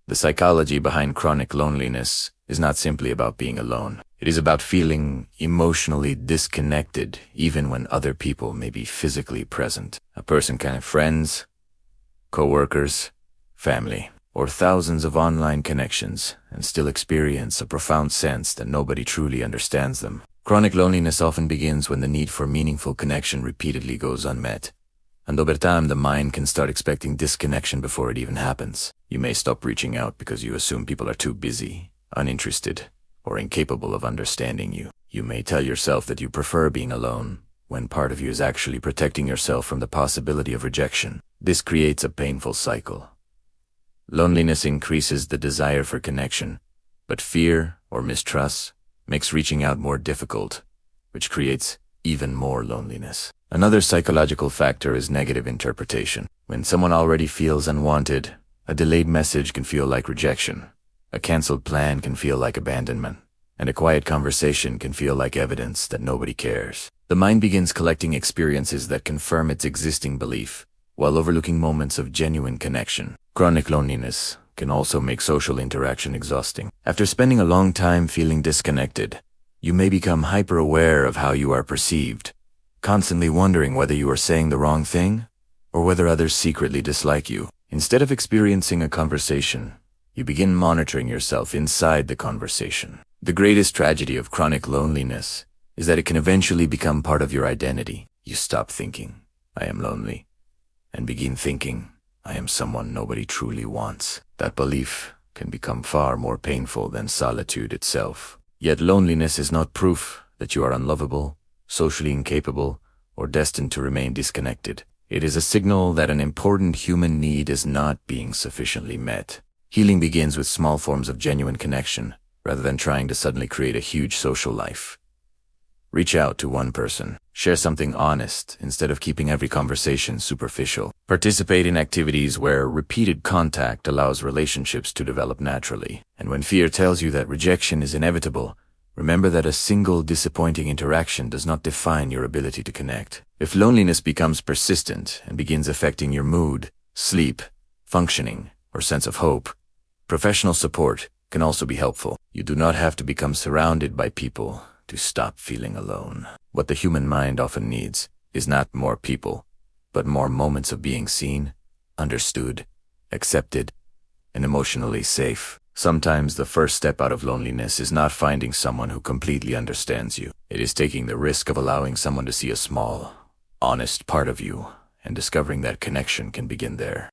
The psychology behind chronic loneliness is not simply about being alone. It is about feeling emotionally disconnected even when other people may be physically present. A person can have friends, co-workers, family, or thousands of online connections and still experience a profound sense that nobody truly understands them. Chronic loneliness often begins when the need for meaningful connection repeatedly goes unmet. And over time, the mind can start expecting disconnection before it even happens. You may stop reaching out because you assume people are too busy, uninterested, or incapable of understanding you. You may tell yourself that you prefer being alone, when part of you is actually protecting yourself from the possibility of rejection. This creates a painful cycle. Loneliness increases the desire for connection, but fear or mistrust makes reaching out more difficult, which creates even more loneliness. Another psychological factor is negative interpretation. When someone already feels unwanted, a delayed message can feel like rejection, a canceled plan can feel like abandonment, and a quiet conversation can feel like evidence that nobody cares. The mind begins collecting experiences that confirm its existing belief, while overlooking moments of genuine connection. Chronic loneliness can also make social interaction exhausting. After spending a long time feeling disconnected, you may become hyper-aware of how you are perceived, constantly wondering whether you are saying the wrong thing or whether others secretly dislike you. Instead of experiencing a conversation, you begin monitoring yourself inside the conversation. The greatest tragedy of chronic loneliness is that it can eventually become part of your identity. You stop thinking, "I am lonely," and begin thinking, "I am someone nobody truly wants." That belief can become far more painful than solitude itself. Yet loneliness is not proof that you are unlovable, socially incapable, or destined to remain disconnected. It is a signal that an important human need is not being sufficiently met. Healing begins with small forms of genuine connection, rather than trying to suddenly create a huge social life. Reach out to one person. Share something honest instead of keeping every conversation superficial. Participate in activities where repeated contact allows relationships to develop naturally. And when fear tells you that rejection is inevitable, remember that a single disappointing interaction does not define your ability to connect. If loneliness becomes persistent and begins affecting your mood, sleep, functioning, or sense of hope, professional support can also be helpful. You do not have to become surrounded by people to stop feeling alone. What the human mind often needs is not more people, but more moments of being seen, understood, accepted, and emotionally safe. Sometimes the first step out of loneliness is not finding someone who completely understands you. It is taking the risk of allowing someone to see a small, honest part of you and discovering that connection can begin there.